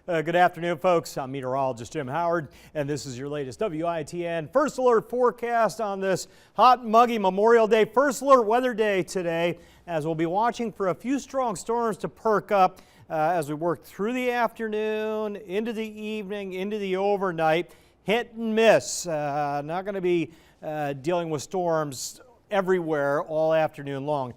Good afternoon, folks. I'm meteorologist Jim Howard, and this is your latest WITN First Alert forecast on this hot and muggy Memorial Day. First Alert weather day today, as we'll be watching for a few strong storms to perk up as we work through the afternoon, into the evening, into the overnight. Hit and miss. Not going to be dealing with storms everywhere all afternoon long.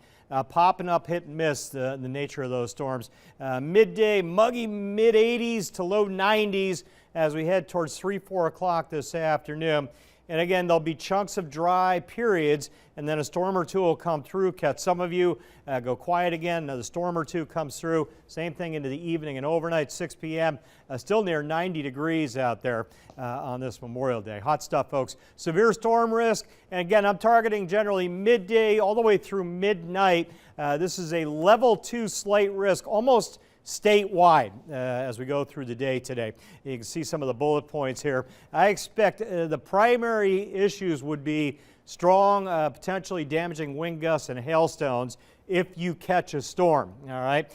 Popping up, hit and miss, the nature of those storms. Midday, muggy mid-80s to low 90s as we head towards 3, 4 o'clock this afternoon. And again, there'll be chunks of dry periods, and then a storm or two will come through, catch some of you, go quiet again. Another storm or two comes through. Same thing into the evening and overnight, 6 p.m. Still near 90 degrees out there on this Memorial Day. Hot stuff, folks. Severe storm risk, and again, I'm targeting generally midday all the way through midnight. This is a level 2 slight risk, almost statewide as we go through the day today. You can see some of the bullet points here. I expect the primary issues would be strong, potentially damaging wind gusts and hailstones if you catch a storm. All right,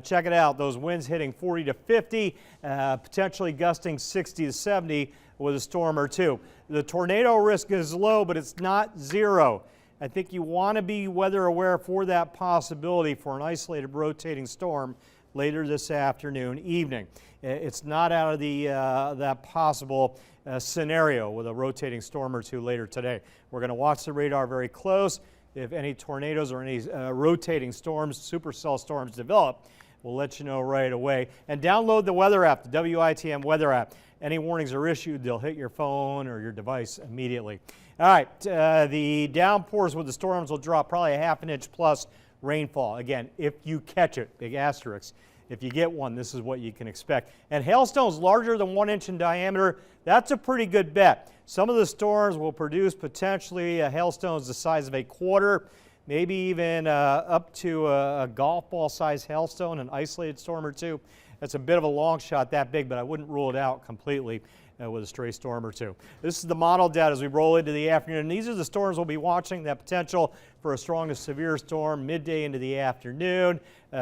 check it out. Those winds hitting 40 to 50, potentially gusting 60 to 70 with a storm or two. The tornado risk is low, but it's not zero. I think you want to be weather aware for that possibility for an isolated rotating storm later this afternoon, evening. It's not out of the that possible scenario with a rotating storm or two later today. We're going to watch the radar very close. If any tornadoes or any rotating storms, supercell storms develop, we'll let you know right away. And download the weather app, the WITN weather app. Any warnings are issued, they'll hit your phone or your device immediately. All right, the downpours with the storms will drop probably a ½ inch plus rainfall. Again, if you catch it, big asterisk. If you get one, this is what you can expect. And hailstones larger than 1 inch in diameter, that's a pretty good bet. Some of the storms will produce potentially hailstones the size of a quarter, maybe even up to a golf ball size hailstone, an isolated storm or two. That's a bit of a long shot that big, but I wouldn't rule it out completely with a stray storm or two. This is the model data as we roll into the afternoon. And these are the storms we'll be watching, that potential for a strong to severe storm midday into the afternoon,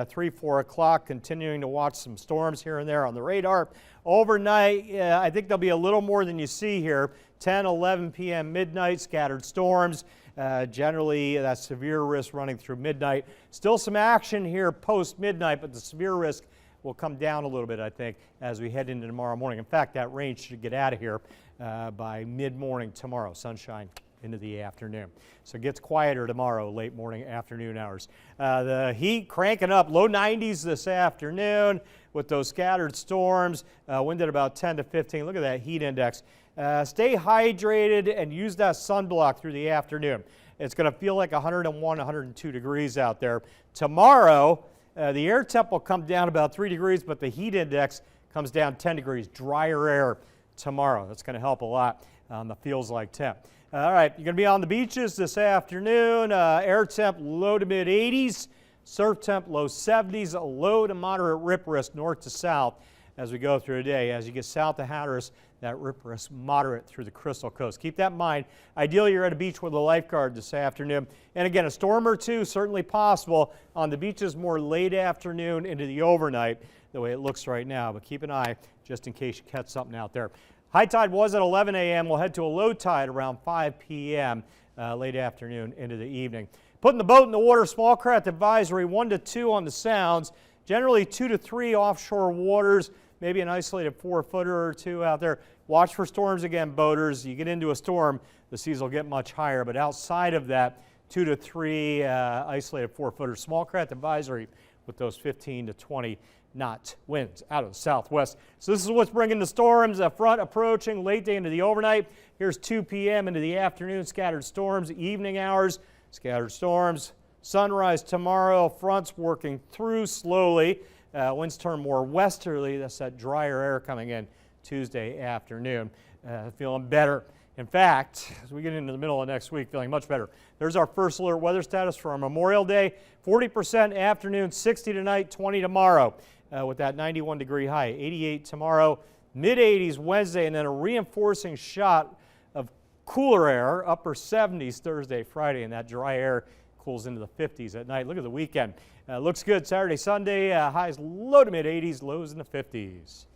3, 4 o'clock, continuing to watch some storms here and there on the radar. Overnight, I think there'll be a little more than you see here. 10, 11 p.m. midnight, scattered storms. Generally, that severe risk running through midnight. Still some action here post-midnight, but the severe risk will come down a little bit, I think, as we head into tomorrow morning. In fact, that range should get out of here by mid-morning tomorrow, sunshine into the afternoon. So it gets quieter tomorrow, late morning, afternoon hours. The heat cranking up, low 90s this afternoon with those scattered storms, wind at about 10 to 15. Look at that heat index. Stay hydrated and use that sunblock through the afternoon. It's going to feel like 101, 102 degrees out there. Tomorrow, the air temp will come down about 3 degrees, but the heat index comes down 10 degrees. Drier air tomorrow. That's going to help a lot on the feels like temp. All right, you're going to be on the beaches this afternoon. Air temp low to mid 80s. Surf temp low 70s. A low to moderate rip risk north to south as we go through the day. As you get south of Hatteras, that rip risk moderate through the Crystal Coast. Keep that in mind. Ideally, you're at a beach with a lifeguard this afternoon. And again, a storm or two certainly possible on the beaches more late afternoon into the overnight, the way it looks right now. But keep an eye just in case you catch something out there. High tide was at 11 a.m. We'll head to a low tide around 5 p.m. Late afternoon into the evening. Putting the boat in the water, small craft advisory 1 to 2 on the sounds. Generally 2 to 3 offshore waters. Maybe an isolated 4-footer or two out there. Watch for storms again, boaters. You get into a storm, the seas will get much higher. But outside of that, 2 to 3 isolated 4-footer. Small craft advisory with those 15 to 20 knot winds out of the southwest. So this is what's bringing the storms. A front approaching late day into the overnight. Here's 2 p.m. into the afternoon. Scattered storms, evening hours, scattered storms. Sunrise tomorrow. Fronts working through slowly. Winds turn more westerly. That's that drier air coming in Tuesday afternoon. Feeling better. In fact, as we get into the middle of next week, feeling much better. There's our first alert weather status for our Memorial Day. 40% afternoon, 60 tonight, 20 tomorrow with that 91-degree high. 88 tomorrow, mid-80s Wednesday, and then a reinforcing shot of cooler air, upper 70s Thursday, Friday, and that dry air cools into the 50s at night. Look at the weekend. Looks good Saturday, Sunday. Highs low to mid 80s, lows in the 50s.